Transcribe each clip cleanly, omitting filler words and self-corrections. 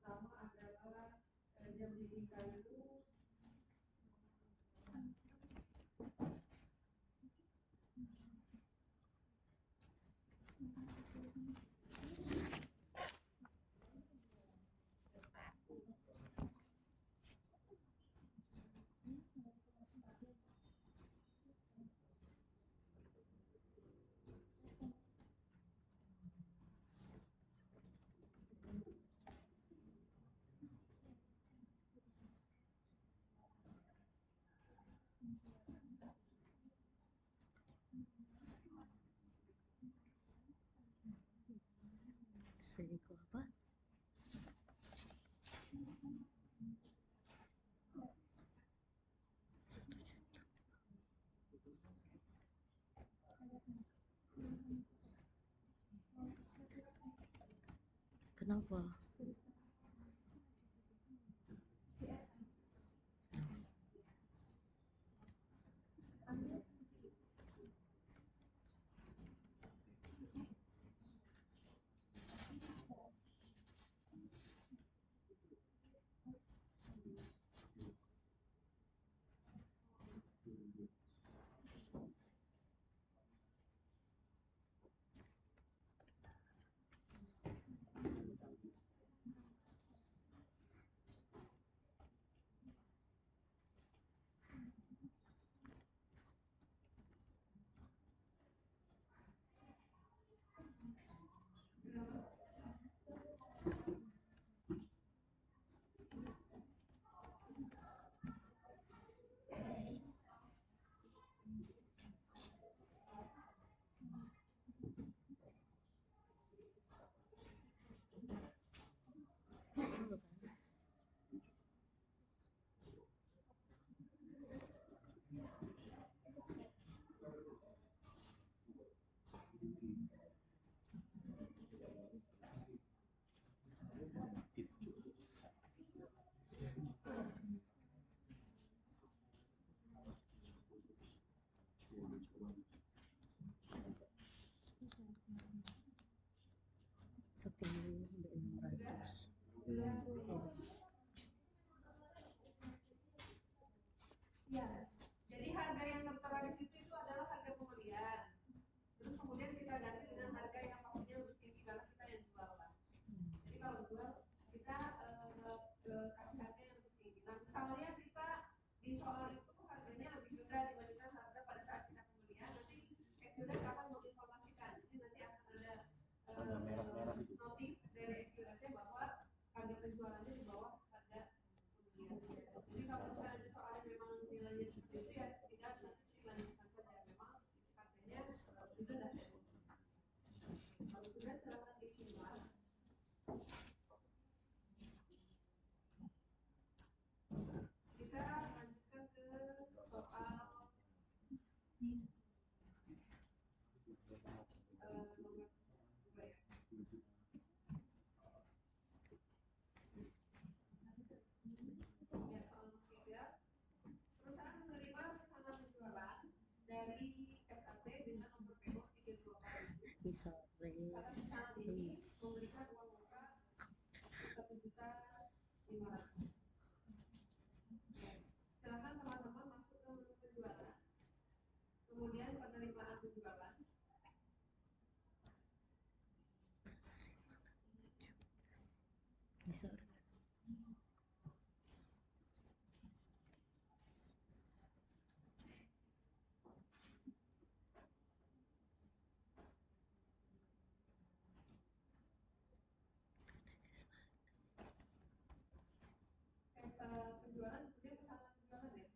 pertama adalah jam dinding kayu. Selingkuh apa? Kenapa? $10.600. Ya, jadi harga yang tertera di situ itu adalah harga pembelian. Terus kemudian kita ganti dengan harga yang pastinya lebih tinggi karena kita yang jual lah. Jadi kalau jual kita kasih harga yang lebih tinggi. Nah misalnya kita di soal itu harganya lebih rendah dibandingkan harga pada saat kita pembelian, nanti Ecuret akan menginformasikan. Jadi nanti akan ada notif dari Ecuretnya bahwa harga penjualannya di bawah harga pembelian. Jadi kalau misalnya di soalnya memang nilainya seperti itu ya tinggal nanti dilanjutkan saja. Memang harganya lebih rendah. Kalau sudah silakan disimak. Kita lanjutkan ke soal nomor 2 ya. Ya, soal nomor 3. Perusahaan menerima pesanan penjualan dari SAP dengan nomor PO 324. Atas pesanan ini memberikan uang muka 1.500.000. Silakan teman-teman masuk ke menu penjualan. Kemudian penerimaan penjualan. Bisa. Penjualan kemudian pesanan penjualan ya.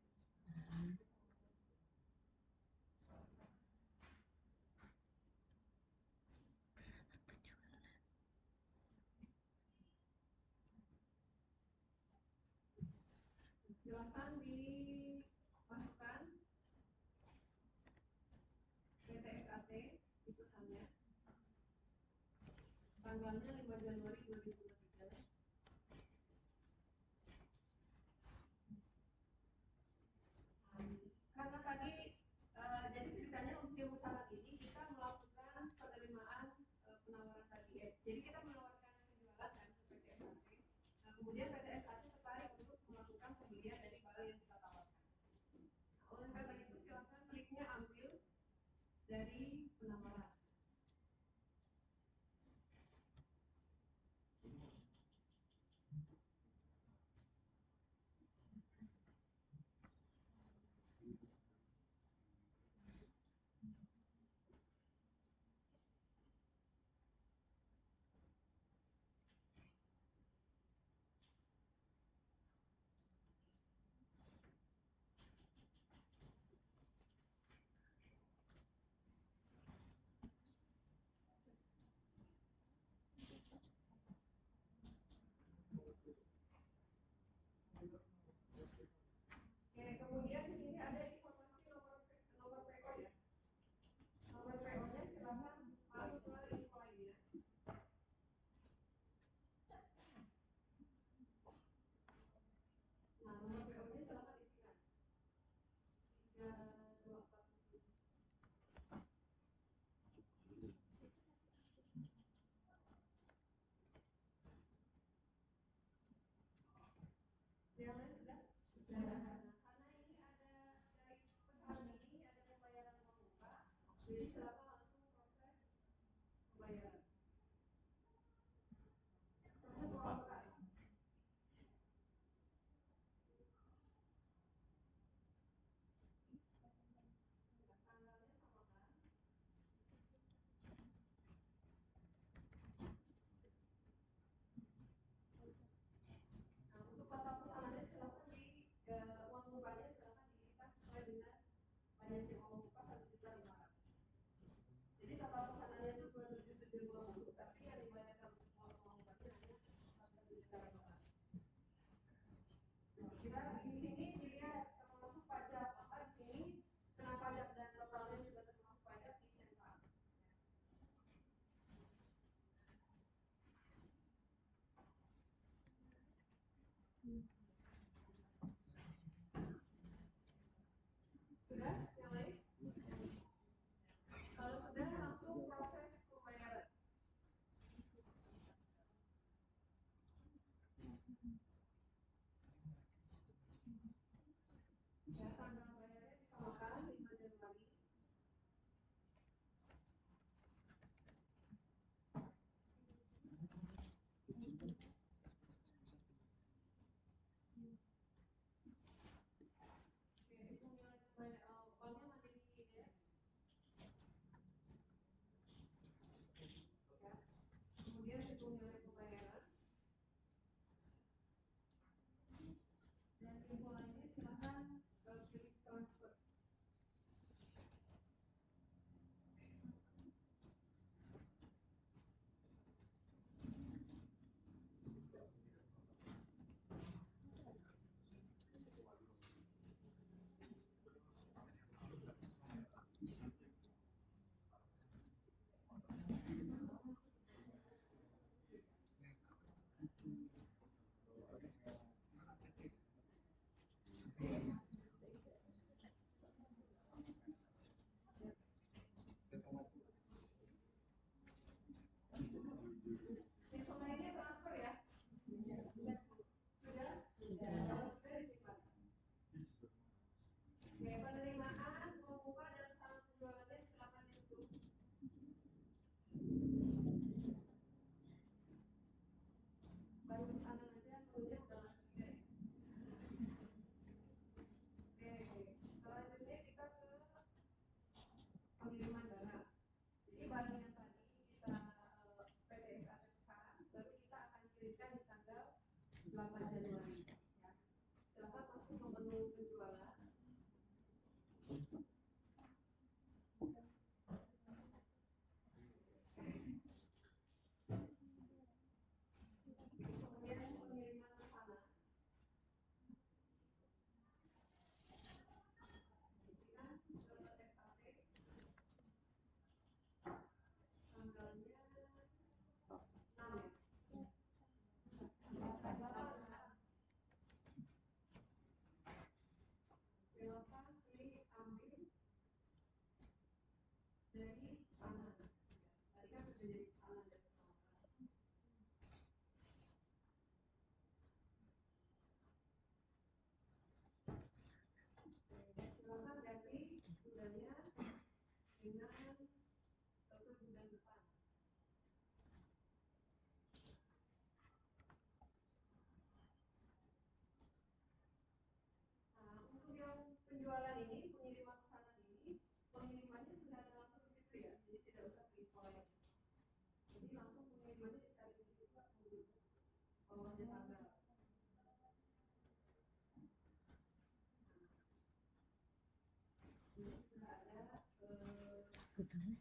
Silakan dimasukkan PT SAT di pesannya. Tanggalnya 5 Januari 2023. Karena tadi jadi ceritanya untuk pesanan ini kita melakukan penerimaan penawaran tadi ya. Jadi kita menawarkan penjualan kan ke PT SAT. Kemudian PT SKC tertarik untuk melakukan pembelian dari barang yang kita tawarkan. Nah, oleh karena itu silakan kliknya ambil dari penawaran. Oke, kemudian di sini ada informasi nomor PO ya. Nomor PO-nya silakan masuk ke info lainnya. Nah, nomor PO-nya silakan isikan. 3247. Yang lain sudah? Sudah. Nah, karena ini ada dari pesanan ini ada pembayaran uang muka, jadi silakan langsung proses pembayaran. Proses uang muka. Tanggalnya samakan. Nah, untuk kata pesanannya silakan di uang mukanya silakan diisikan sesuai dengan banyaknya uang muka 1.500.000. Jadi total pesanannya itu 2770.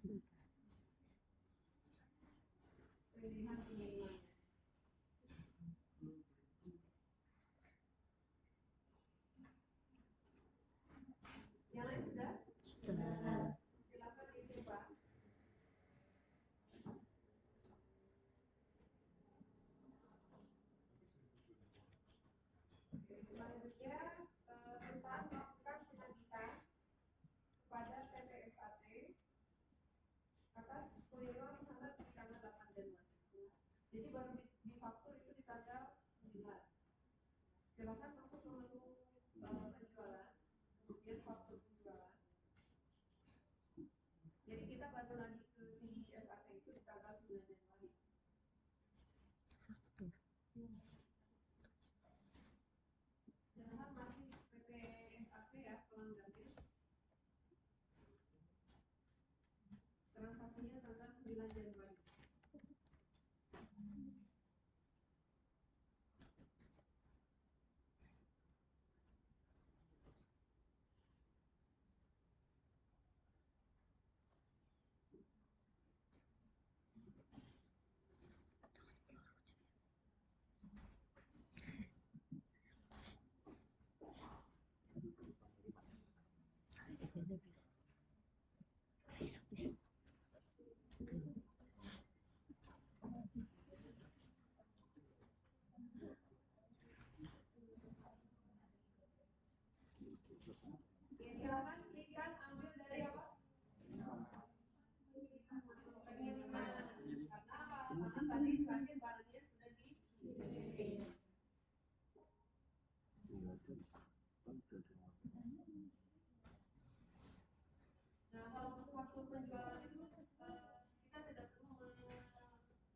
pilihan pengirimannya. Yang lain sudah? Silakan disimpan. Selanjutnya, perusahaan melakukan penagihan kepada PT SAT atas pengiriman pesanan di tanggal 8 Januari. Jadi baru di faktur itu di tanggal 9. Silakan masuk ke menu penjualan, kemudian faktur penjualan. Jadi kita baru lagi ke si SAT itu di tanggal 9 Januari. Jangan masih PT SAT ya pelanggannya. Transaksinya tanggal 9 Januari. Silakan klikkan ambil dari apa? Pengiriman. Karena tadi terakhir barangnya sudah dikirim. Nah, kalau untuk faktur penjualan itu kita tidak perlu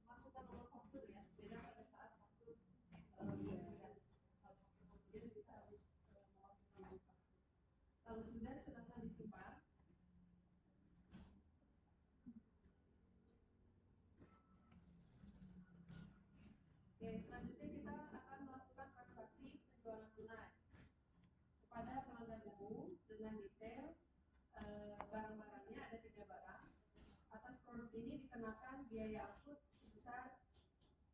memasukkan nomor faktur ya. Beda pada saat faktur pembelian. Kalau faktur pembelian kita harus memasukkan nomor faktur. Kalau sudah silakan disimpan. Oke, selanjutnya kita akan melakukan transaksi penjualan tunai kepada pelanggan umum dengan detail barang-barangnya ada 3 barang. Atas produk ini dikenakan biaya angkut sebesar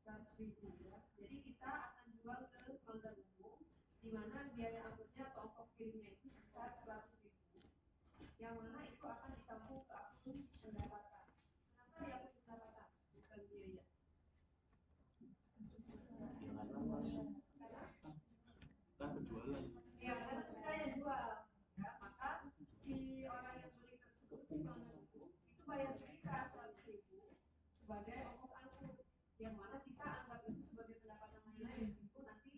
100.000 ya. Jadi kita akan jual ke pelanggan umum di mana biaya angkutnya atau ongkos kirimnya itu sebesar 100.000. Yang mana itu akan disambung ke akun pendapatan. Kenapa di akun pendapatan? Bukan biaya. Penjualan. Ya, karena saya jual. Ya, maka si orang yang beli tersebut si pelanggan umum itu bayar kita 100.000 sebagai ongkos angkut, yang mana kita anggap itu sebagai pendapatan lain-lain meskipun nanti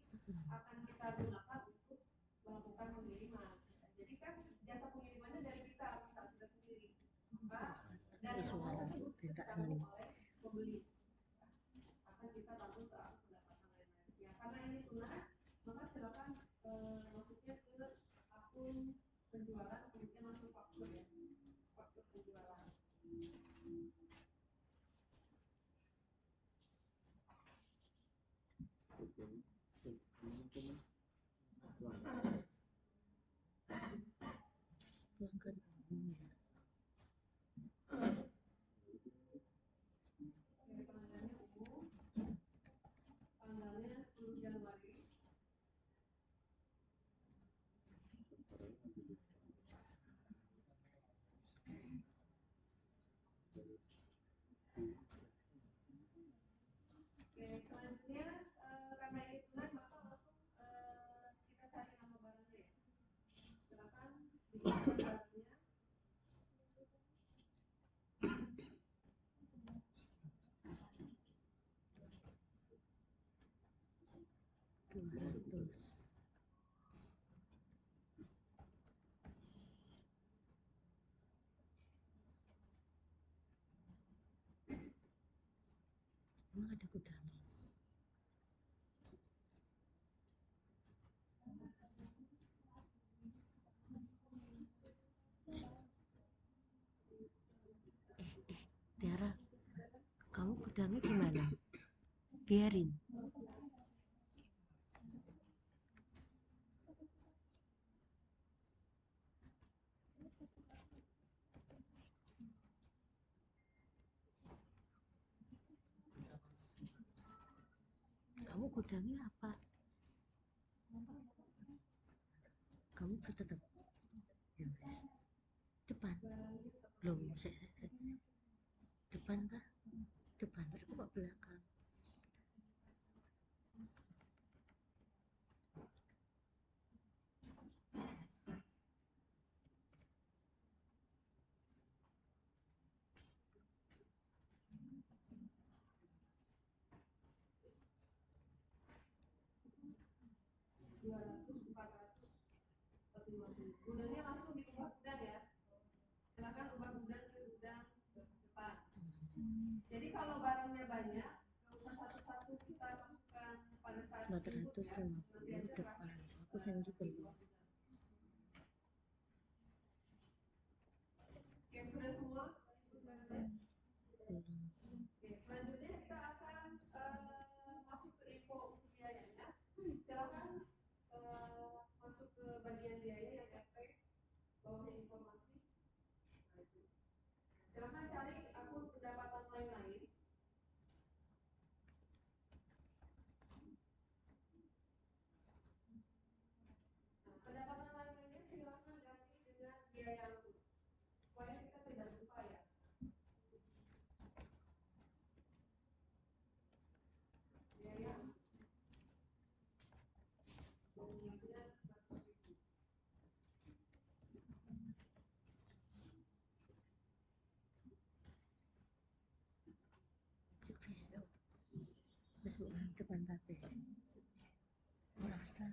akan kita gunakan untuk melakukan pengiriman. Jadi kan jasa pengirimannya dari kita, usaha kita sendiri. Maka dari ongkos tersebut ditanggung oleh pembeli. Akan kita tanggung ke akun pendapatan lain-lain. Ya, karena ini sunnah, maka silakan masuknya ke akun penjualan, kemudian masuk faktur ya, faktur penjualan. Pelanggannya umum, tanggalnya 10 Januari. Oke, selanjutnya karena ini tunai maka langsung kita cari nama barangnya ya. Silakan dikeluarkan barangnya. Emang ada gudangnya? Tiara, kamu gudangnya gimana? Biarin. kamu gudangnya apa? Kamu tetap ya wes. Depan belum depan kah? Depan aku kok belakang. Gudangnya langsung diubah gudang ya. Silakan ubah gudang ke gudang depan. Jadi kalau barangnya banyak, nggak usah satu-satu kita masukkan pada saat 450 depan. Aku sensitif. Oke, sudah semua? Belum. Oke, selanjutnya kita akan masuk ke info biayanya. Silakan masuk ke bagian biaya yang RP, bawahnya informasi. Silakan cari akun pendapatan lain-lain. Nah, pendapatan lain-lainnya silakan ganti dengan biaya angkut supaya kita tidak lupa ya. Biaya bunganya 100.000. Wes bukan depan tapi merasa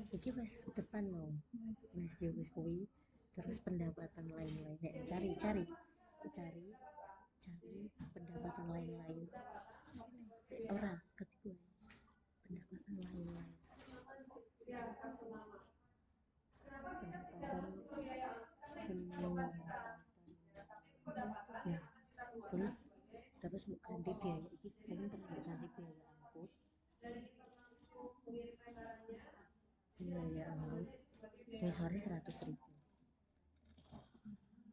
iki wes depan mau wes ya wes kuwi terus pendapatan lain-lain cari pendapatan lain-lain orang ketiga pendapatan lain-lain Ya, kasih nama. Kenapa kita tidak pendapatan masuk ke biaya angkut? Karena itu coba kita. Tapi pendapatan yang akan kita keluarkan sebagai terus ganti biaya iki paling pernah ganti biaya angkut dari internal itu mengirimkan barangnya. biaya angkut sorry 100.000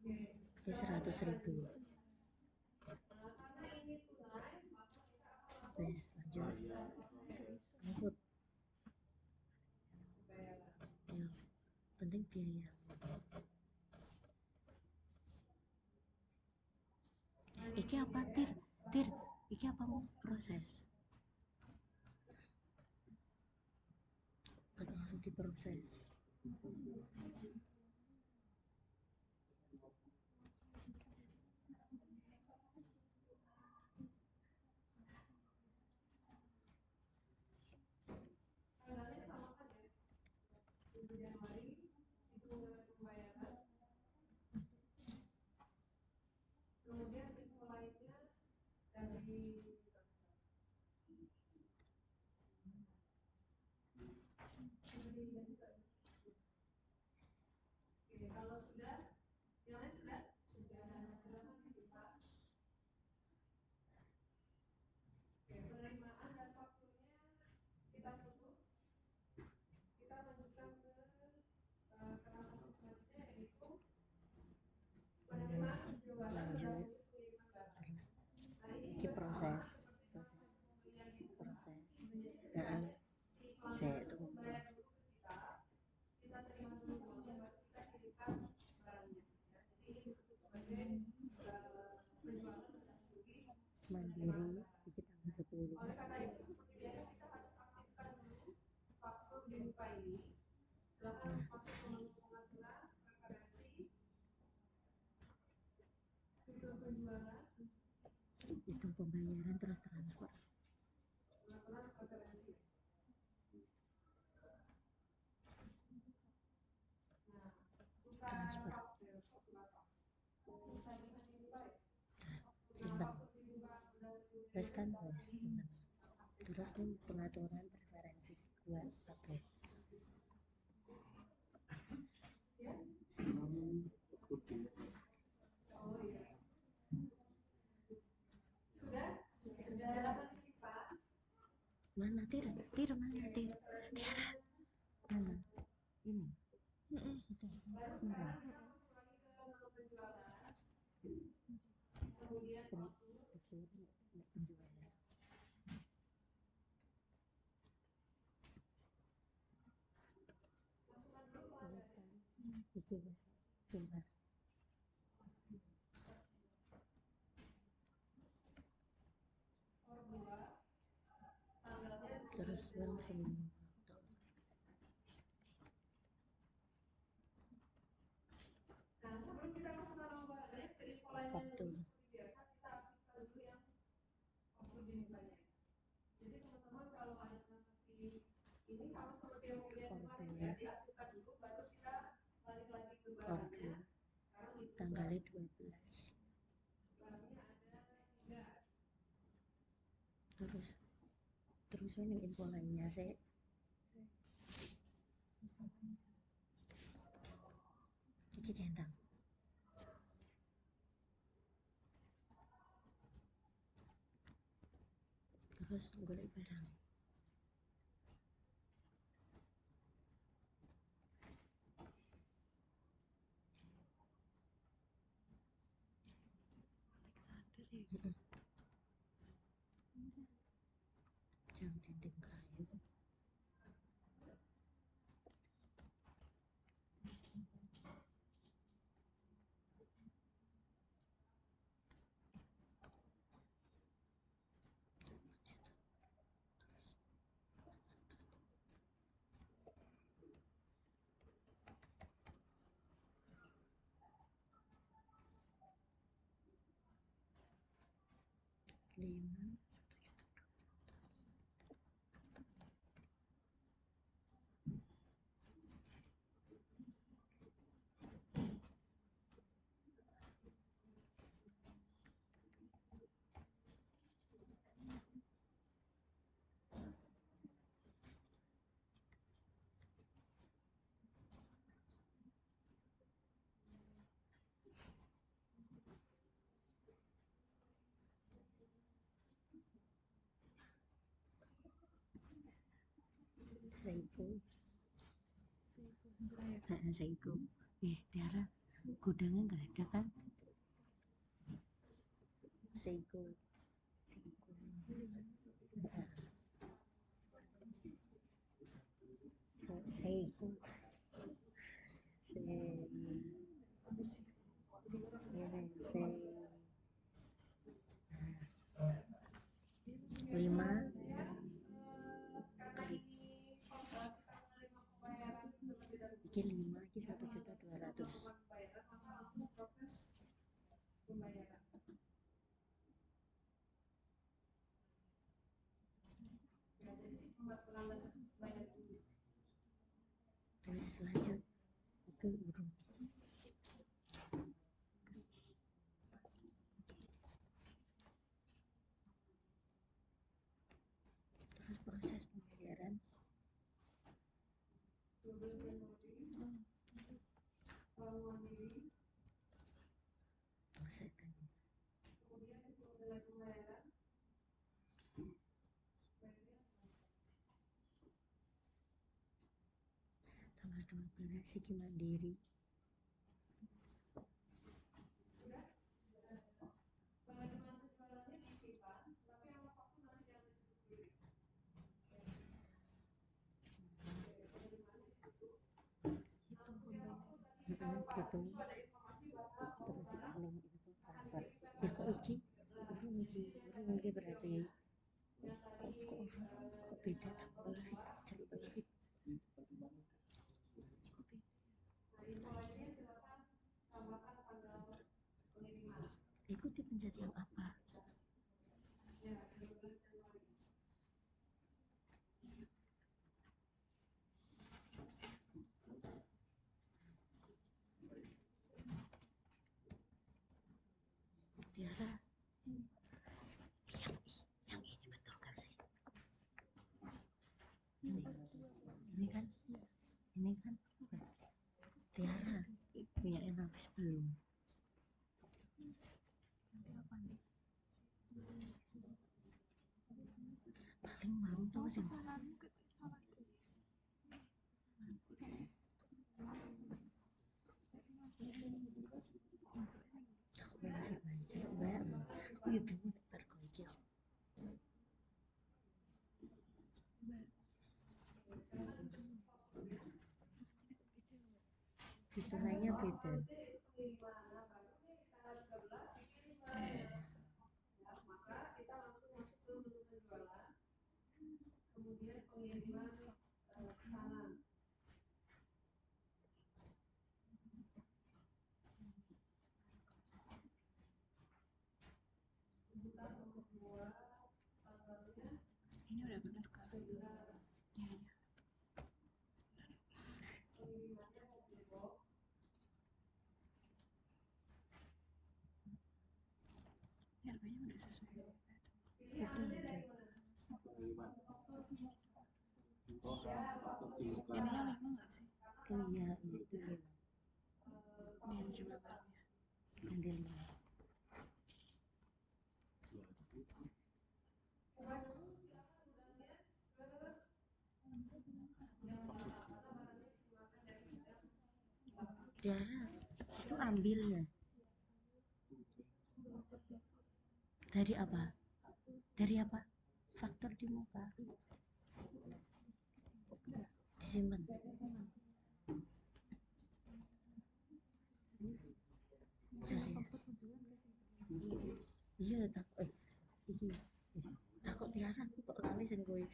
ini 100.000 Karena ini tunai, maka kita akan wes lanjut angkut bayar. ya penting biaya iki apa tir iki apa mau proses langsung diproses Tanggalnya sama kan ya? 1 Januari itu dengan pembayaran. Kemudian info lainnya dari Oke, kalau sudah, yang lain sudah? Sudah, silakan disimpan. Oke, penerimaan dan fakturnya kita tutup. Kita lanjutkan ke kemasan selanjutnya yaitu penerimaan penjualan dan lanjut pengiriman barang. terus Nah, ini iki juga proses sama seperti proses pembelian itu. proses Jadi heeh si pelanggan saya itu itu bayar dulu ke kita terima dulu uangnya, baru kita kirimkan barangnya. Ya. Jadi ini disebut sebagai penjualan dan beli. mandiri iki tanggal 10 Oleh karena itu seperti biasa kita harus aktifkan dulu faktur di muka ini. Silakan masuk ke menu pengaturan, preferensi, fitur penjualan, itu pembayaran terus transfer pengaturan preferensi. Nah, buka transfer simpan wes kan wes simpan terus nih pengaturan preferensi buat pakai Oh iya. Sudah? Sudah disimpan. mana tir mana tiara mana ini Baru simpan sekarang kita masuk lagi ke menu penjualan. Kemudian faktur. iki wis sumpah terus langsung Nah, sebelum kita masuk ke nama barangnya, ke info lainnya waktu dulu seperti biasa kita aktifkan dulu yang password dimulainya. Jadi teman-teman kalau ada transaksi ini sama seperti yang mobilnya kemarin ya, diaktifkan dulu baru kita balik lagi ke barangnya. Sekarang itu tanggalnya 12 barangnya ada 3. terus ini info lainnya saya iki centang terus golek barang jam dinding kayu 5 Seiko Seiko Tiara gudangnya nggak ada kan Seiko Seiko lima iki 5 iki 1.200.000 Pembayaran. Ya, jadi si pelanggan bayar dulu. terus lanjut ke urung terus proses pembayaran 12 Januari tahun mandiri, proses kan kemudian disuruh dengan pembayaran tanggal 12 iki mandiri sudah pengiriman penjualannya disimpan, tapi yang waktu nanti jangan ditutup dulu. Pengirimannya ditutup. Nah, untuk yang waktu tadi kita lupa, gitu itu ada informasi bahwa terus barang ning info akan transfer dikirimkan ya kok tanggal iki 13. urung iki berarti yang tadi kok beda dengan tanggal sih kedua. jalur iki Nah, info lainnya silakan tambahkan tanggal pengiriman. ikuti pencet yang apa Ya, 12 Januari. Tiara yang ini betul kan sih ini kan Tiara punya habis belum paling mau tuh sih aku balik aja mbak aku ya bingung bar kok iki hitungannya beda. Maka kita langsung masuk ke menu penjualan, kemudian pengiriman pesanan. Bukan nomor 2, tanggalnya Ini udah bener kak. Iya. pengirimannya mobil box. Ini harganya udah sesuai. Pilihannya dari mana? Pengiriman. Oh, faktor Ininya 5 nggak sih? Oh iya, itu ya. Ini jumlah barangnya. Ambil Tiara, itu ambil ya. Dari apa? Dari apa? Faktor di muka. Disimpan. Iya takut takut Tiara aku kok lali sen kowe.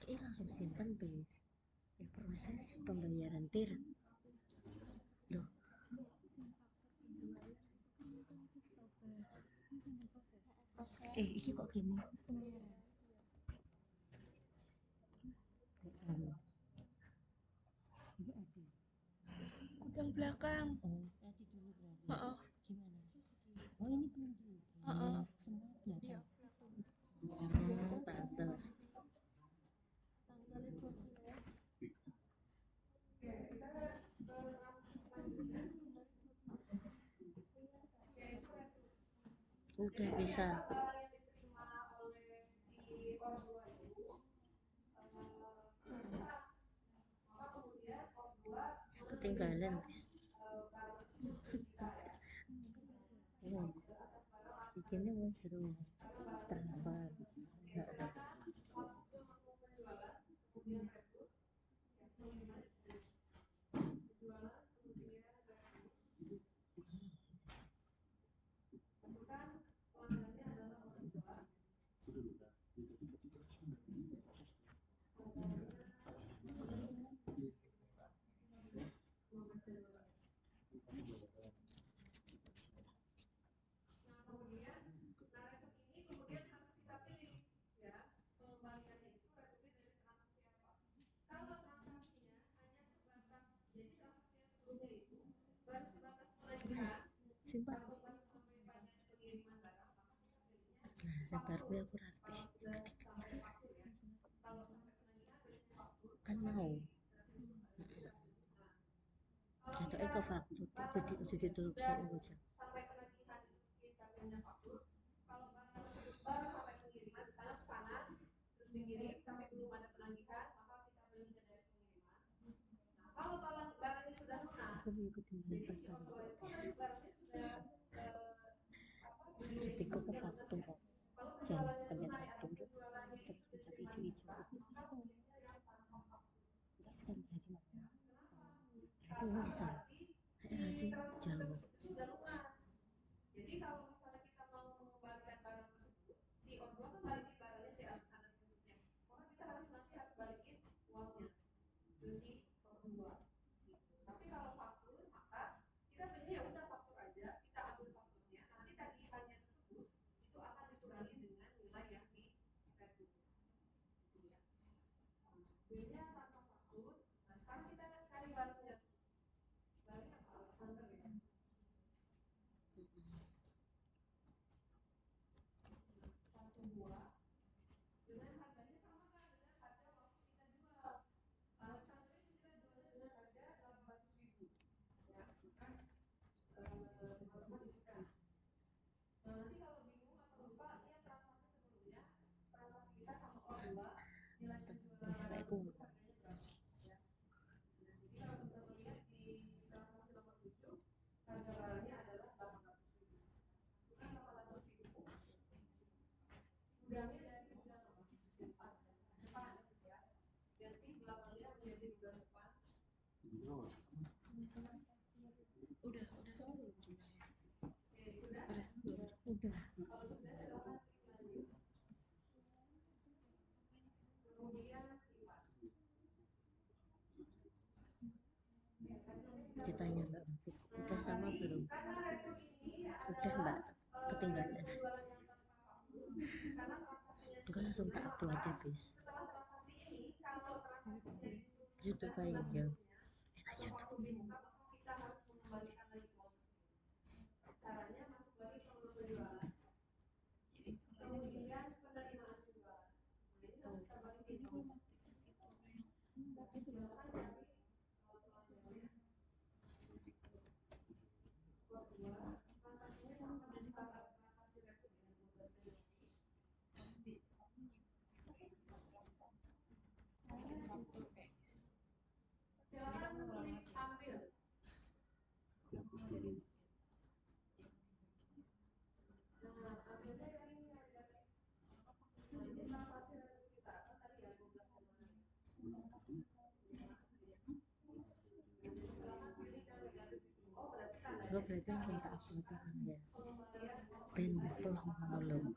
Langsung simpan bis. Ya proses pembayaran tir. Loh. Iki kok gini? Yang belakang. Oh, tadi dulu berarti. Heeh. Gimana? Oh, ini belum di. Heeh. Semua belakang. Iya. Pantas. Udah bisa. Ketinggalan bis. Bikinnya mau seru transfer. Simpan. Nah, sabar gue aku rati. Kan mau. Jatuhnya ke faktur, jadi ditutup saya aja. Sampai penagihan itu kita pindah faktur. Kalau barang tersebut baru sampai pengiriman, misalnya pesanan, terus dikirim sampai belum ada penagihan, maka kita beli dari pengiriman. Nah, kalau barangnya sudah lunas, Aku mengikuti jadi si pasar. orang itu nanti barangnya sudah Ketika ke faktur, kalau jangan penjualannya kerja tunai atau faktur, penjualannya itu terus diterima tapi di itu bank, maka belinya yang tanpa faktur. enggak kan jadi Karena bisa berarti si ngasih transaksi jauh. tersebut itu sudah lunas. Jadi kalau misalnya kita mau mengembalikan barang tersebut, si O2 kan balikin barangnya si Alexander tersebutnya. Maka kita nanti harus balikin uangnya ke si O2. Tapi kalau faktur, maka kita beli ya udah faktur aja, kita ambil fakturnya. Nanti tagihannya tersebut itu akan udah mbak ketinggalan penjualan yang tanpa waktu, karena transaksinya enggak langsung tak upload ya bis setelah transaksi ini, kalau transaksinya itu YouTube sudah aja jelas ya atau waktu dibuka, maka kita harus mengembalikan lagi uang. Caranya masuk lagi ke menu penjualan, kemudian penerimaan penjualan. Nah ini harus kita balikin. Silakan cari kedua transaksinya sama dengan startup transaksi rekening dengan 12 Januari. Silakan klik ambil. Dihapus dulu. Nah, ambilnya yang ini dari. Nah, ini transaksi rekening kita kan tadi ya 12 Januari. Silakan pilih yang negatif itu. Oh, berarti tandanya gue berarti langsung tak upload kan ya pengembalian ben pulang dulu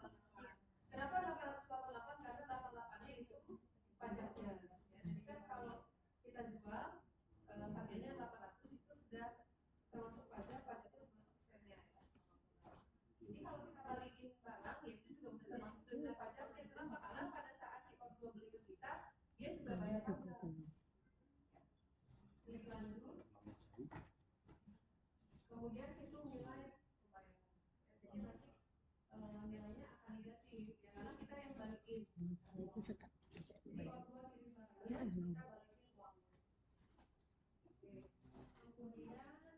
Kenapa 888? Karena 88-nya itu pajaknya. Jadi kan kalau kita jual harganya 800 itu sudah termasuk pajak, pajaknya 11%-nya. Jadi kalau kita balikin barang, ya itu juga sudah termasuk dengan pajaknya. Kenapa? Karena pada saat si konsumen beli ke kita, dia juga bayar pajak. Klik lanjut, kemudian hitung nilai pembayaran. Jadi nanti nilainya akan negatif ya karena kita yang balikin. itu tetap Jadi orang tua kirim barangnya, kita balikin uangnya. Oke. Kemudian info lainnya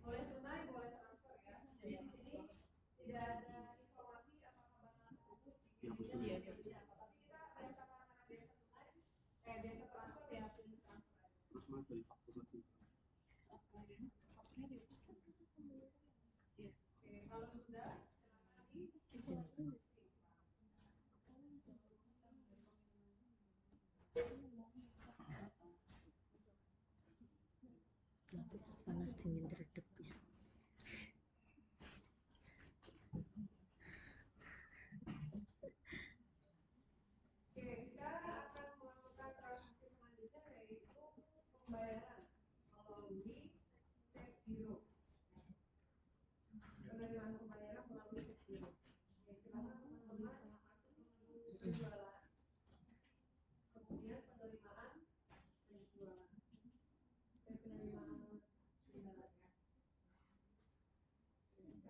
boleh tunai, boleh transfer ya. Jadi di sini tidak ada informasi apakah barang tersebut dikirimnya biaya apa. Tapi kita biasa karena biasa tunai, biasa transfer ya pilih transfer aja. Terus mas dari fakturasi. Oke, kalau sudah silakan di panas dingin terhadap bis Oke, kita akan melakukan transaksi selanjutnya yaitu pembayaran melalui cek giro. Penerimaan pembayaran melalui cek giro. Oke, silakan teman-teman masuk ke menu penjualan. Kemudian penerimaan penjualan. Penerimaan penjualan ya.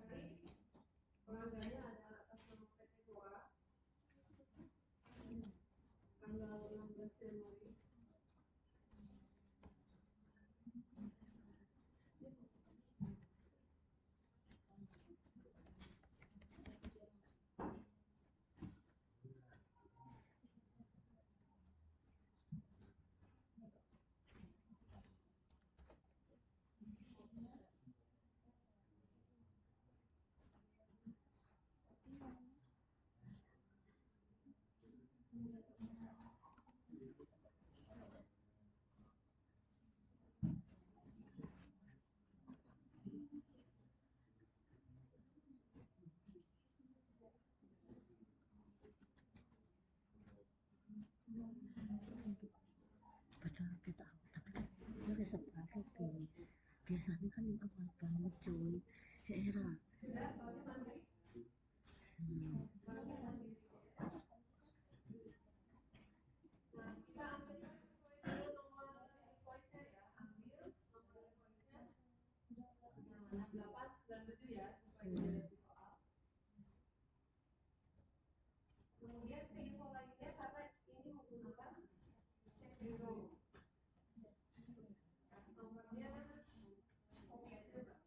Cari pelanggannya adalah atas nama PT Goa. Tanggal 16 Januari. padahal kita tahu tapi kan itu separuh bis biasanya kan yang awal banget cuy daerah Sudah, soalnya mandiri. Soalnya mandiri. Nah, kita ambilnya sesuai dengan nomor invoice-nya ya. Ambil nomor invoice-nya. Nah, 6897 ya, sesuai dengan yang di soal. Kemudian ke info lainnya karena ini menggunakan cek giro. Nomornya oke aja, Mbak.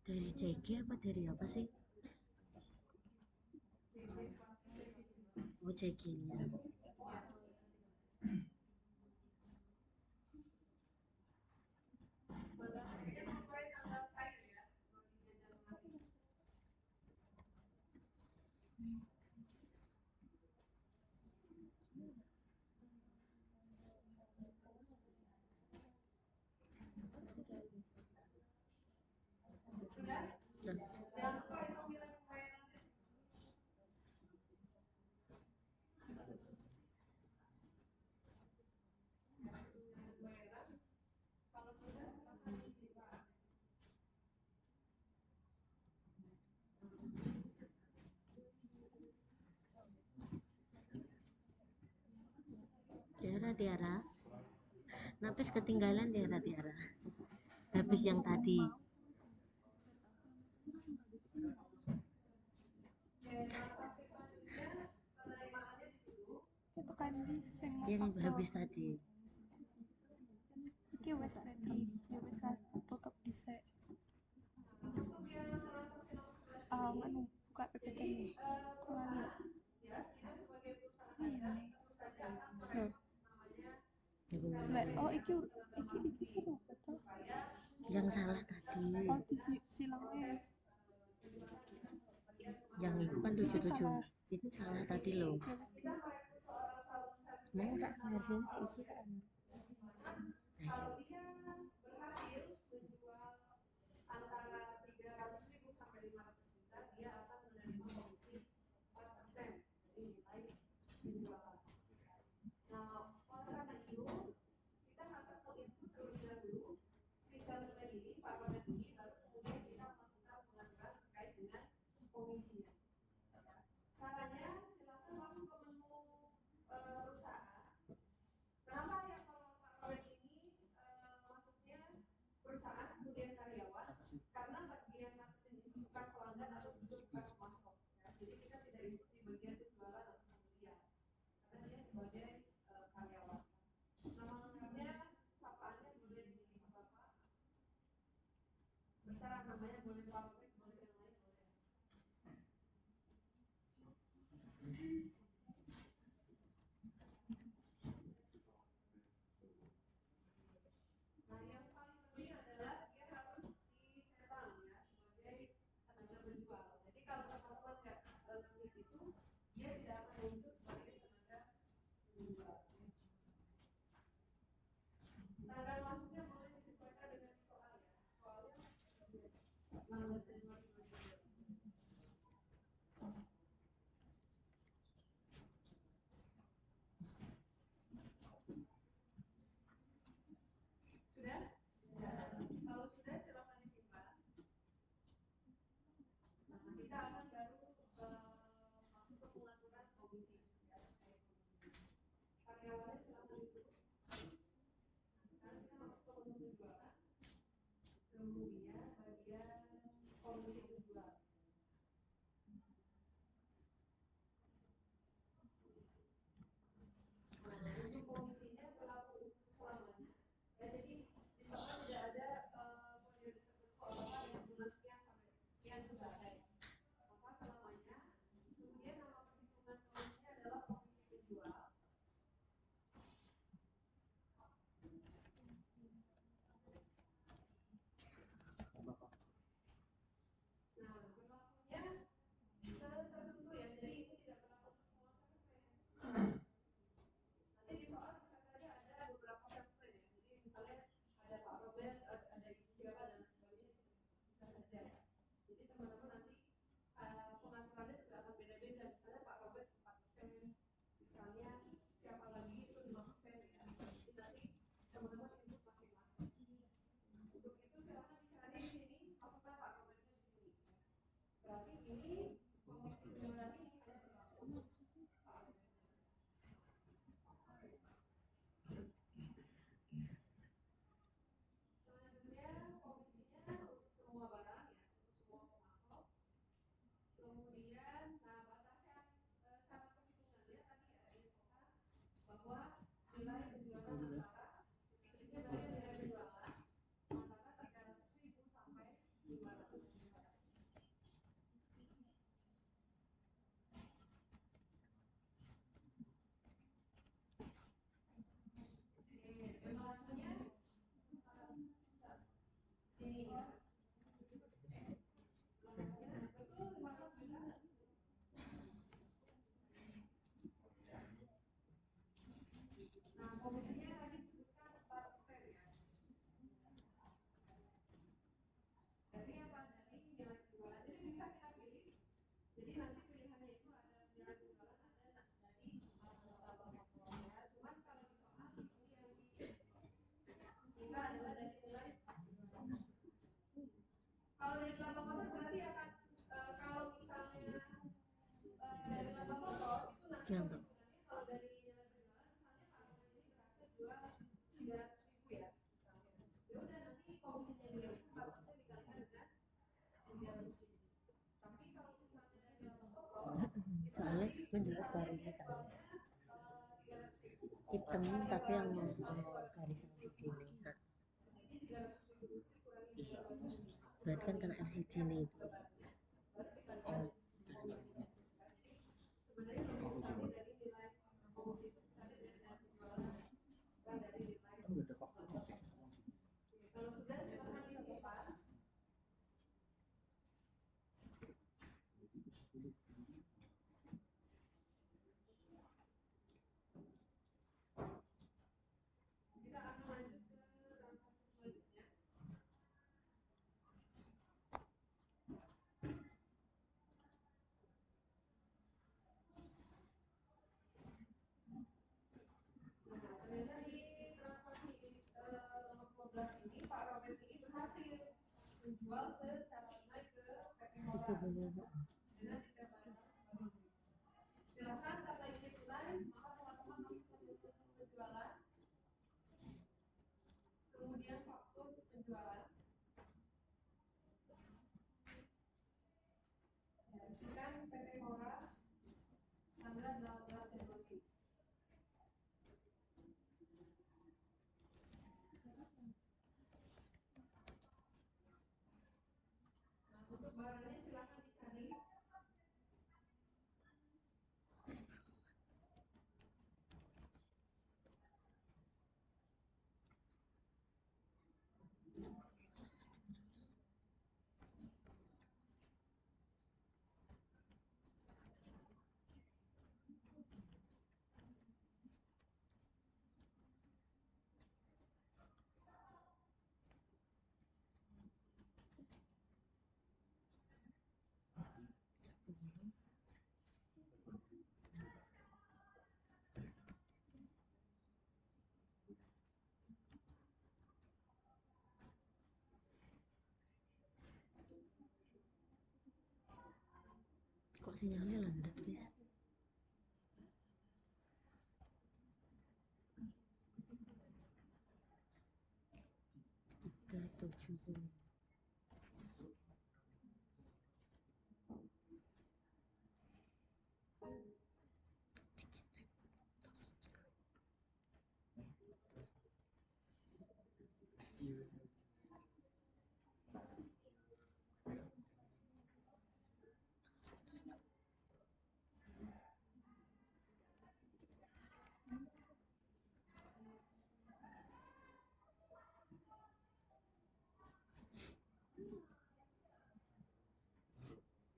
dari CG apa dari apa sih oh CG nya Dia sesuai tanggal cair ya, 23 Januari. Sudah? dan Jangan lupa hitung nilai pembayaran Tiara. Napis ketinggalan Tiara. Habis yang tadi. Itu kan sing Yang habis tadi. iki wis ready, ya wis kan tutup dhisik. Nganu buka PPT nih. Kurang ya. Oh iki seru betul. Yang salah tadi. Oh silangnya. Yang itu kan 77. Itu salah tadi loh. Mau tak ngerti itu kan. Kalau dia berhasil menjual antara 300.000 sampai 500 juta, dia akan menerima komisi 4% dari nilai penjualan. Nah, oleh karena itu kita akan menginput terlebih dahulu si salesman ini, Pak Rodan ini, baru kemudian kita melakukan pengaturan terkait dengan komisinya. Caranya silakan masuk ke menu perusahaan. Kenapa ya kalau Pak Rodan ini masuknya perusahaan kemudian karyawan? Karena bagian marketing itu bukan pelanggan atau juga bukan pemasok. Ya. Jadi kita tidak ikut di bagian penjualan atau pembelian, karena dia sebagai karyawan. Nama lengkapnya, sapaannya boleh disapa Pak. Terserah namanya, boleh Pak, boleh yang lain, boleh. Nah, yang paling penting adalah dia harus dicetak ya sebagai tenaga penjual. Jadi kalau teman-teman nggak ngelihat itu, dia tidak akan muncul sebagai tenaga penjual. Tanggal masuknya boleh disesuaikan dengan soal ya. Soalnya 16 Januari 2022. Sudah? Kalau sudah silakan disimpan. Nah, kita akan baru masuk ke pengaturan komisi ya, terkait komisi. Karyawannya silakan ditutup. Sekarang kita masuk ke menu penjualan. Kemudian bagian komisi penjual. Untuk komisinya berlaku untuk selamanya. Ya, jadi di sana tidak ada periode tertentu apa yang bulan sekian sampai sekian sudah ada ya. Maka selamanya. Kemudian nama perhitungan komisinya adalah komisi penjual. gue dulu story-nya kan hitam tapi yang garisan segini. Nah, berarti kan kena LCD nih itu. Oh, kan udah ada fakturnya cek. menjual secara tunai ke PT Itu Mora dulu. dengan tiga barang. Silakan kata ini tunai, maka teman-teman masuk ke menu penjualan, kemudian faktur penjualan. Isikan PT Mora tanggal 18 Januari. Nah, untuk barangnya silakan dicari. Kok sinyalnya landet guys? Tiga tujuh puluh.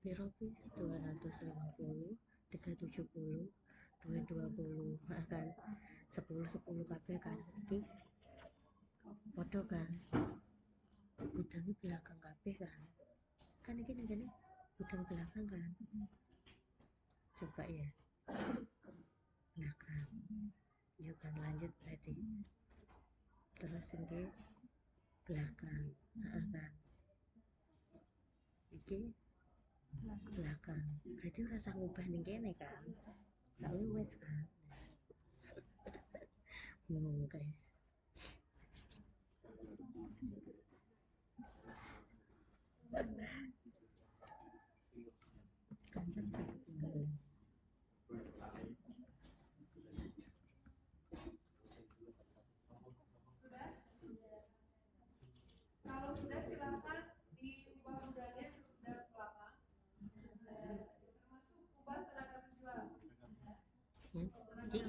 Piro pis 250, 370, 220 kan 10 kabeh kan iki podo kan gudangnya belakang kabeh kan iki nih gudang belakang kan coba ya belakang yuk kan lanjut berarti terus ini belakang kan iki belakang berarti rasa ngubah nih kene kan gak wes kan bingung kayak Kalau sudah silakan diubah rudalnya ke roda kelapa. Termasuk ubah tenaga penjual.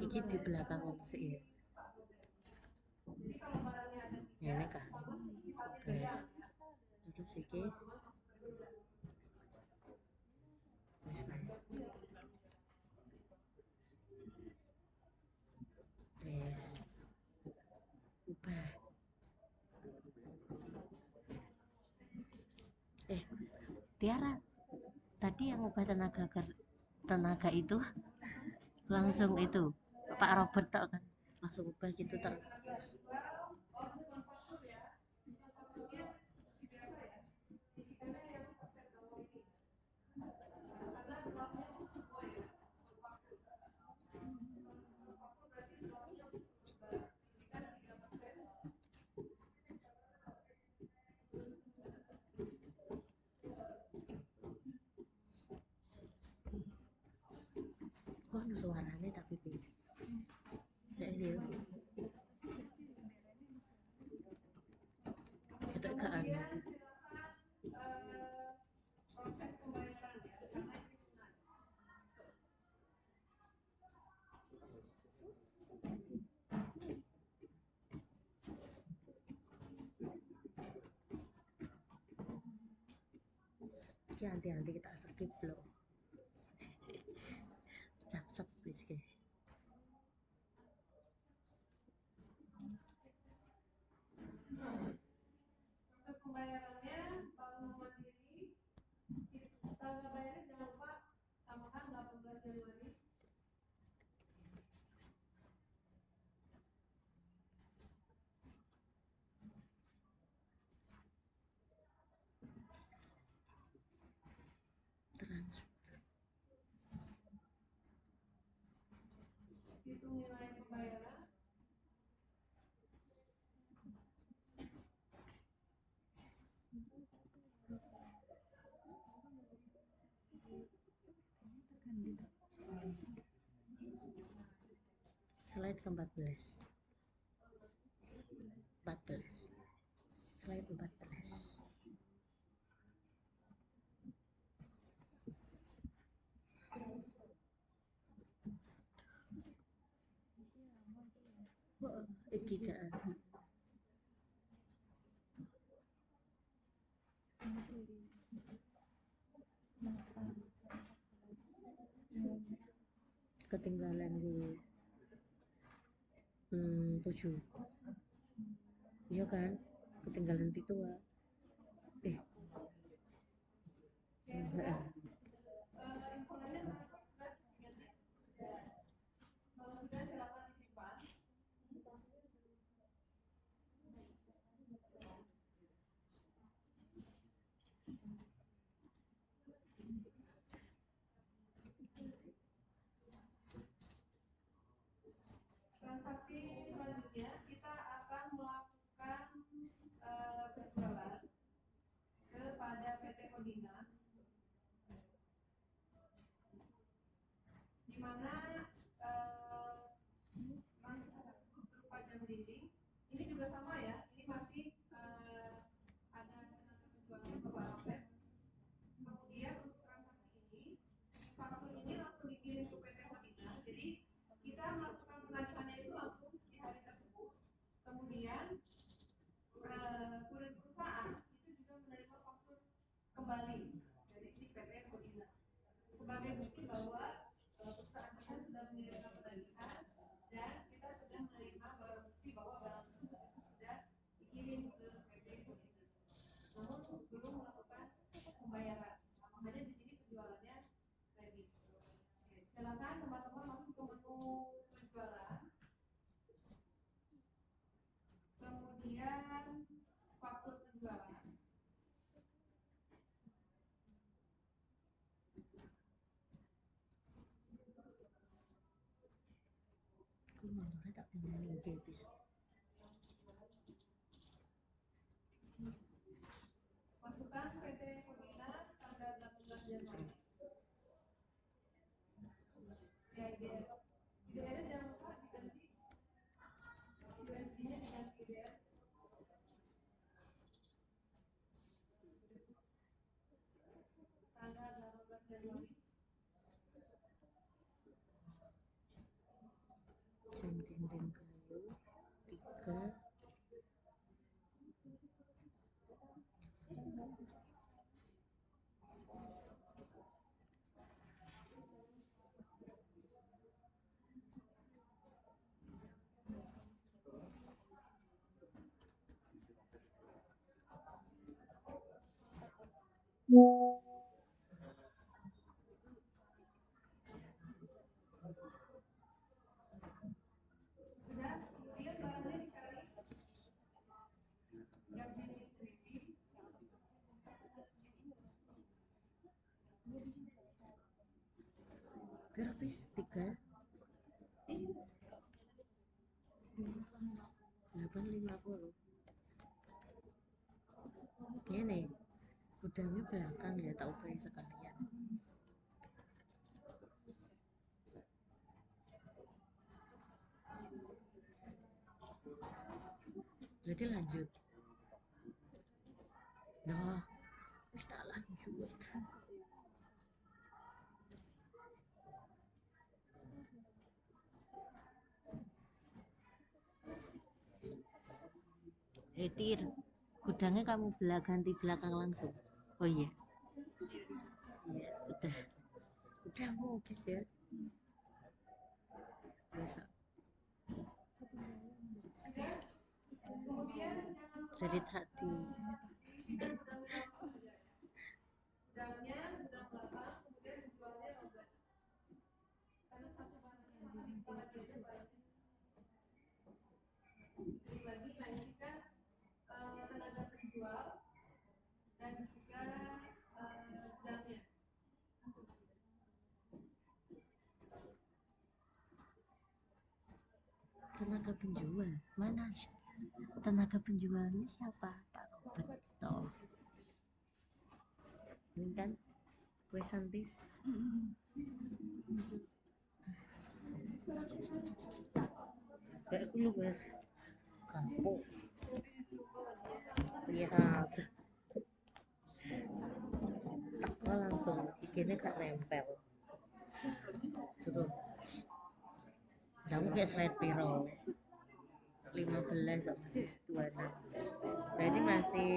iki di belakang sih ya. Jadi kalau barangnya ada Ya, ini kan sama seperti halnya nah, beda. terus iki wis kae ubah Tiara tadi yang ubah tenaga itu langsung itu Pak Robert tau kan langsung ubah gitu tak Tenaga penjual, diskon faktur ya. Diskon fakturnya seperti biasa ya. Isikannya yang persen bawah ini. Karena draftnya untuk semua ya. Diskon faktur. Diskon faktur berarti draftnya untuk berubah. Isikan 3%. suaranya tapi beda. Ya iya. Kita gak aneh sih. Proses pembayaran ya, karena ini tunai. Iki hati-hati kita skip loh. Cacat wis ki. Proses pembayarannya Bank Mandiri, tanggal bayarnya jangan lupa samakan 18 Januari. Transfer. Hitung nilai pembayaran. Slide ke-14. 14. Slide 14. Iki kan. Ketinggalan di 7. Iya kan? Ketinggalan itu Kira-kira infonya transfer ganti. Kalau sudah silakan disimpan. Transaksi selanjutnya kita akan melakukan penjualan kepada PT Kodina, di mana transaksi tersebut berupa jam dinding. Ini juga sama ya, ini masih ada tenaga penjualnya Bapak Alfred. Kemudian untuk transaksi ini, faktur ini langsung dikirim ke PT Kodina. Jadi kita melakukan penagihannya itu langsung di hari tersebut. Kemudian kurir perusahaan itu juga menerima faktur kembali dari si PT Kodina sebagai bukti bahwa perusahaan kita sudah mengirimkan penagihan dan kita sudah menerima barang bukti bahwa barang tersebut itu sudah dikirim ke PT Kodina. Namun belum melakukan pembayaran. Makanya di sini penjualannya ready. Silakan teman-teman masuk ke menu penjualan. Kemudian faktur penjualan. Kok motornya tak tinggalin gebis. Masukkan PT Kodina tanggal 18 Januari. Ya, IDR jangan lupa diganti. USD-nya diganti IDR. Tanggal 18 Januari. Jam dinding kayu 3. Sudah, kemudian barangnya dicari. Jam dinding 3D. Gratis 3. 850. Ini gudangnya belakang ya, tak ubah sekalian. Jadi lanjut. Nah, wis tak lanjut. Tir, gudangnya kamu ganti belakang langsung. Oh iya. Iya, udah mau habis ya. Biasa. Dari tadi. Gudangnya gudang belakang, kemudian dijualnya obat. Karena satu bahannya masih lagi aja banyak. Jadi lagi mengisikan tenaga penjual dan juga gudangnya. Tenaga penjual mana? Tenaga penjualnya siapa? Pak Robert toh. Ini kan kue santis. Kayak aku lu guys kampung lihat teko langsung ikannya kan nempel terus kamu kayak slide piro 15 sama 26 berarti masih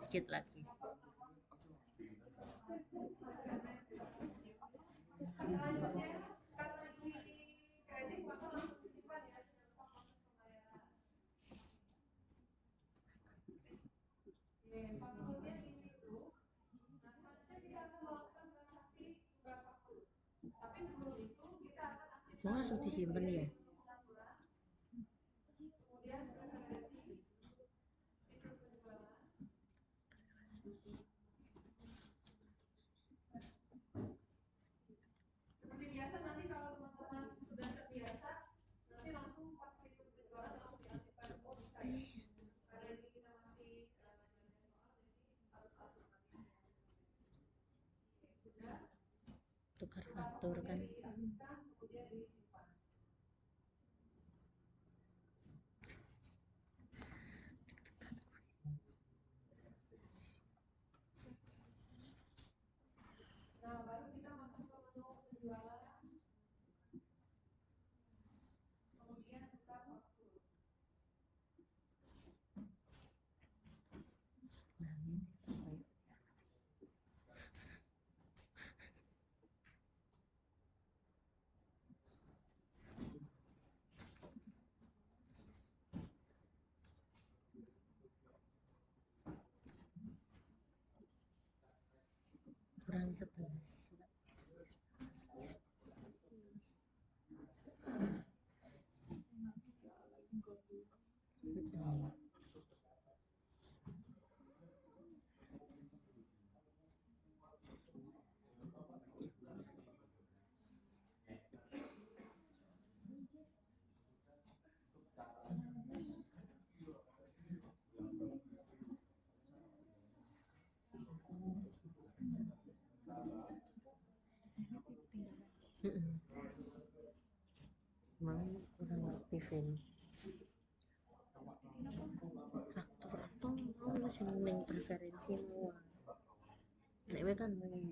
dikit lagi. Selanjutnya karena ini kredit maka langsung disimpan ya dengan proses pembayaran. Fakturnya ini dulu. Nah selanjutnya kita akan melakukan transaksi tukar faktur. Tapi sebelum itu kita akan aktifkan Langsung disimpan ya. kemudian preferensi fitur penjualan. Seperti biasa nanti kalau teman-teman sudah terbiasa nanti langsung pas fitur penjualan langsung diaktifkan semua bisa ya. Karena ini kita masih belajar soal jadi satu-satu nanti. Sudah Tukar faktur kan diaktifkan kemudian disimpan. Nah, baru kita masuk ke menu penjualan, kemudian tukar faktur. nah ini kurang tebal. Emang kurang aktifin faktur apa mau sing ning preferensi mau nek kowe kan pengen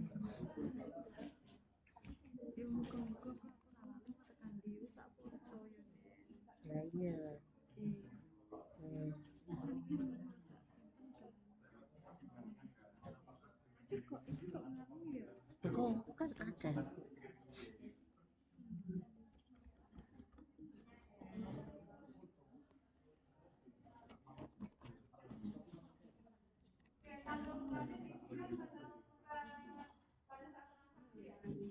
Ya muka-muka aku nalami tekan dia tak percaya deh. lah iya Tapi kok ini kok nganu ya? aku kan ada Oke, tanggal tukarnya di sini kan tanggal tukar pada saat transaksi ya. Tadi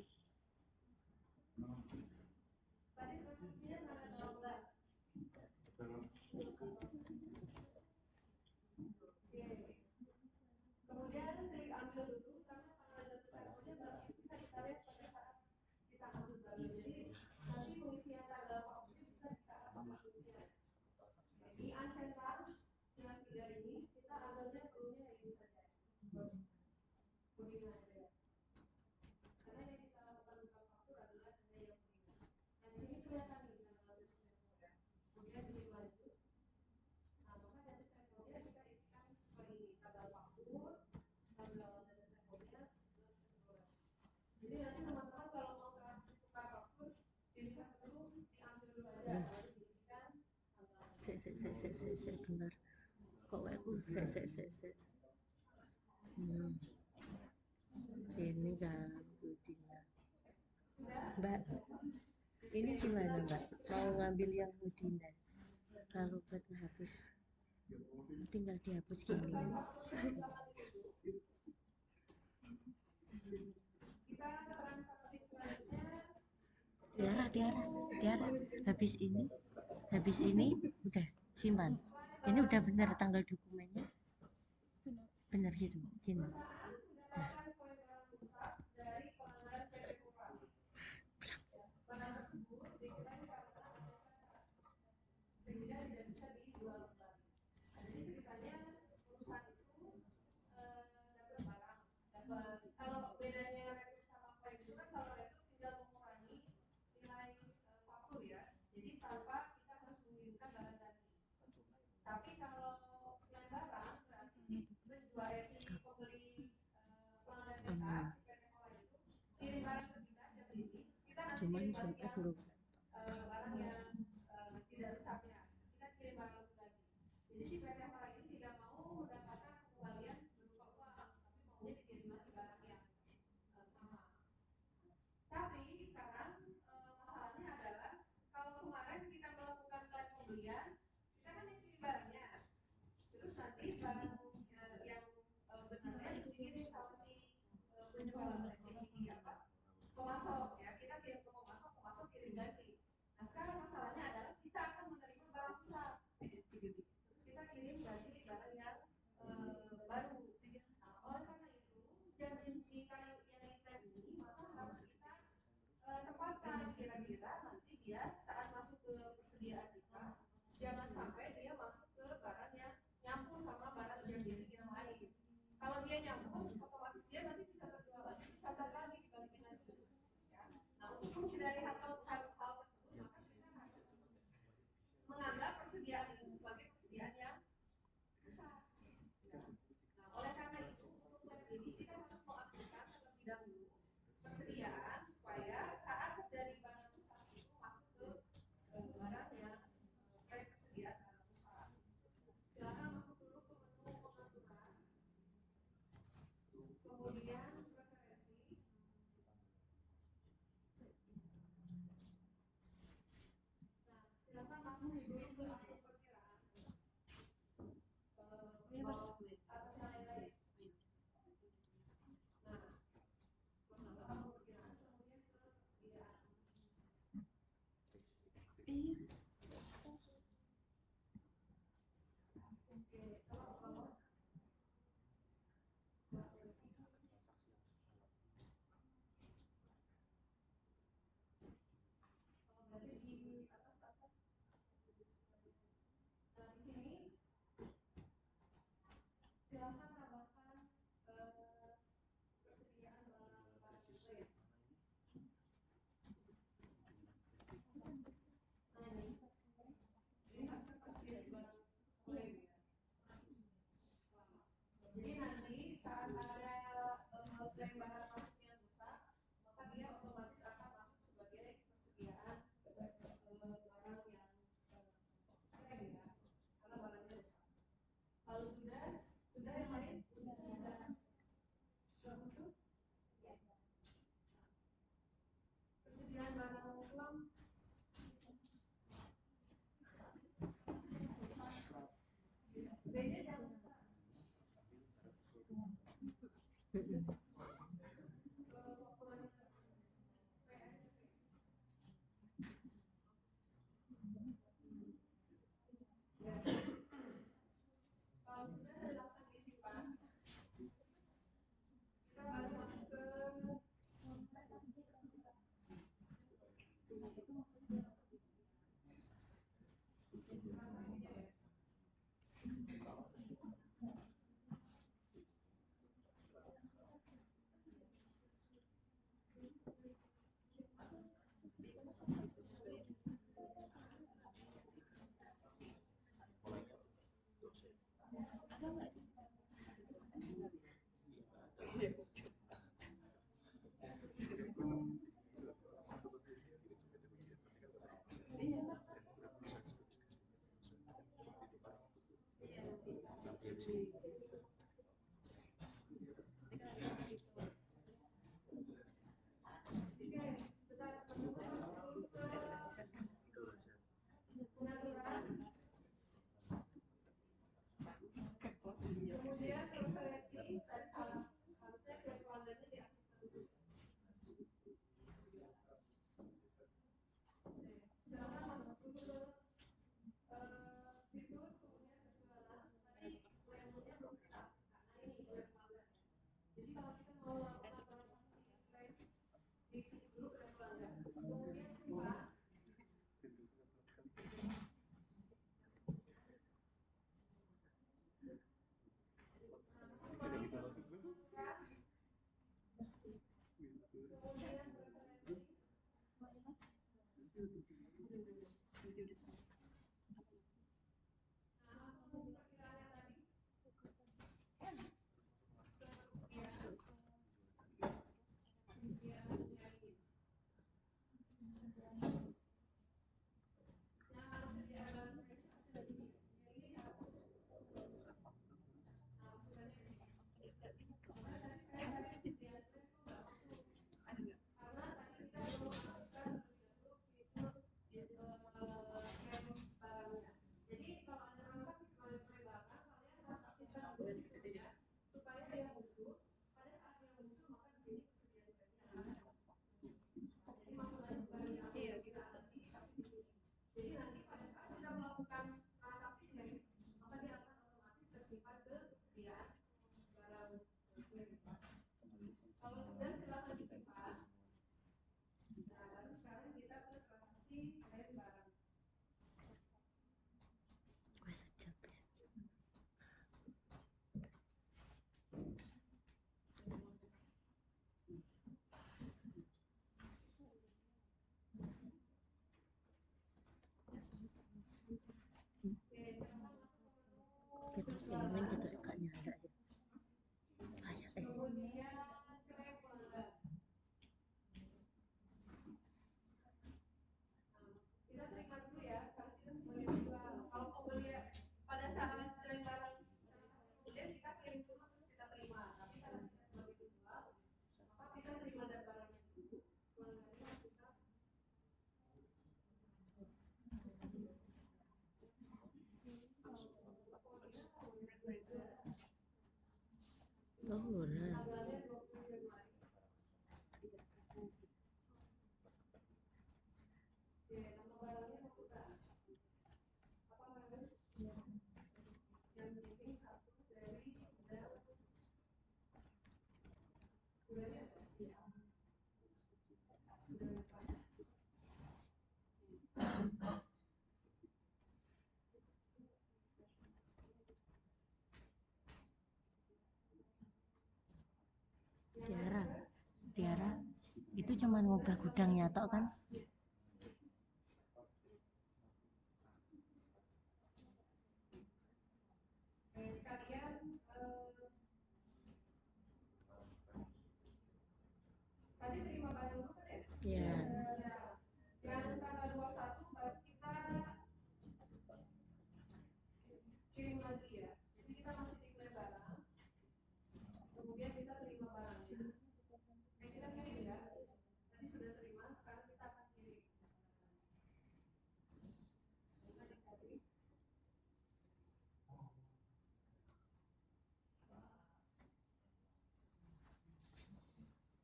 transaksinya tanggal 12. Oke. Kemudian diambil dulu karena tanggal jatuh temponya berarti bisa kita lihat pada saat kita ambil baru. Jadi nanti pengisian tanggal fakturnya bisa di saat pengisian. Di Uncentral yang 3 ini kita ambilnya perlunya ini saja. Kuning aja. Karena yang kita lakukan buka faktur adalah hanya yang kuning. Yang ini kelihatan nih tanggal jatuh tempo ya. Kemudian ini lanjut. bener kok aku ini kan Budina. Mbak, ini gimana Mbak? Mau ngambil yang Budina? Kalau buat ngehapus, tinggal dihapus gini. Tiara, habis ini udah simpan. Ini udah bener tanggal dokumennya, bener gitu, gini. Nah. Kalau bedanya rekrut sama klaim itu kan kalau rekrut tinggal mengurangi nilai faktur ya, jadi tanpa kita harus mengirimkan barang tadi. Tapi kalau klaim barang berarti menjual si pembeli pelanggan kita, si PT Kola itu kirim barang ke kita jam ini, kita nanti kirim barang yang tidak rusaknya, kita kirim barang lagi. Jadi si PT Kola ini tidak mau mendapatkan kembalian berupa uang, tapi maunya dikirim lagi barang yang sama. Tapi sekarang masalahnya adalah kalau kemarin kita melakukan klaim pembelian, kita kan yang kirim barangnya, terus nanti barang yang benarnya dikirim sama si penjual, si pemasok ya, kita kirim ke pemasok kirim ganti. Nah sekarang masalahnya adalah kita akan menerima barang rusak, terus kita kirim ganti barang yang baru. Nah oleh karena itu jaminan di kayu yang kita ini maka harus kita tempatkan kira-kira nanti dia saat masuk ke persediaan kita, jangan sampai dia masuk ke barang yang nyampur sama barang yang yang lain. Kalau dia nyampur, otomatis dia nanti bisa terjual lagi, bisa lagi dibalikin lagi. Ya. Nah untuk menghindari hal tersebut, maka kita harus menganggap persediaan ini sebagai persediaan yang besar. Ya. Nah oleh karena itu untuk klaim ini kita harus mengaktifkan terlebih dahulu persediaan supaya saat dari barang rusak itu masuk ke barang yang klaim persediaan barang rusak. Silakan masuk dulu ke menu pengaturan, kemudian preferensi. Nah silakan langsung dulu ke akun perkiraan. Ini masuk atas nilai. Nah masuk ke akun perkiraan, kemudian ke persediaan. Oke, kalau bawah berarti di atas. Nah di sini silakan tambahkan persediaan barang klaim. Nah ini hasil persediaan barang klaim ya. Jadi nanti saat ada klaim barang masuk yang rusak, maka dia otomatis akan masuk sebagai persediaan barang yang klaim ya, karena barangnya rusak. Kalau sudah yang lain sudah muncul. Persediaan barang uang. B-nya jangan besar. Kalau sudah silakan disimpan. Kita baru masuk ke Itu cuma ngubah gudangnya tok kan. Sekalian tadi terima barang dulu kan ya? Ya. Yang tanggal 21 baru kita kirim lagi ya. Jadi kita masih diklaim barang, kemudian kita terima barangnya. Kita kirim ya. Tadi sudah terima, sekarang kita akan kirim.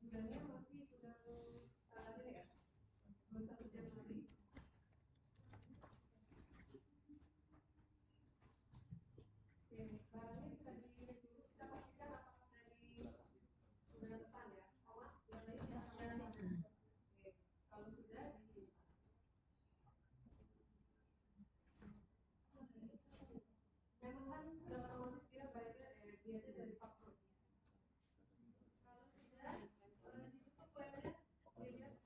Gudangnya masih gudang tanggalnya ya. 21 Januari. Oke, barangnya bisa dikirim dulu. Kita pastikan apakah dari bulan depan ya. Sama yang lain yang oke. Kalau sudah disimpan. Memang kan sudah otomatis dia bayarnya biasanya dari faktur. Kalau sudah ditutup klaimnya, dilihat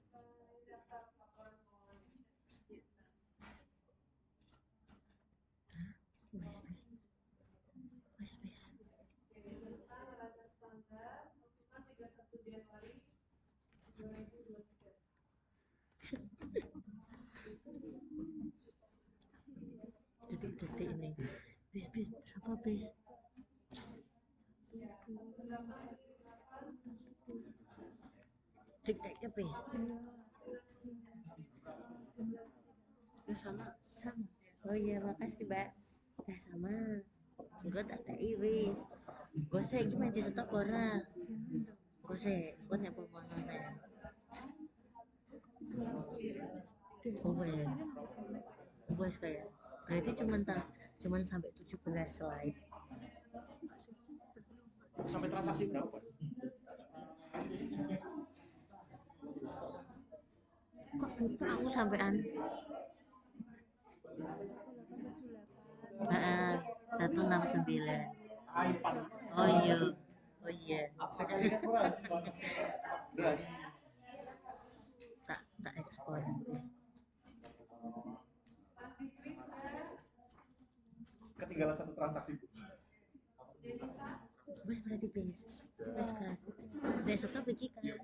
daftar laporan keuangan. Jadi tentang neraca standar konsumen 31 Januari 2023. Detik-detik ini. Bis berapa bis? Detik-detiknya bis. Ya sama. Sama. Oh iya, makasih, Mbak. Dah sama. Gue tak kei wis. Gosek iki mesti tetep ora. Gosek, kok nek pemono nek. Oh ya. Wes kayak. Berarti cuman sampai 17 slide. Sampai transaksi berapa? Kok butuh aku sampean? 169. Oh iya. Oh iya. Tak ekspor. Masih Kris sudah. Ketinggalan satu transaksi, Bu. Denisa. Wes berarti bis. Wes kan. Besok apa iki kan?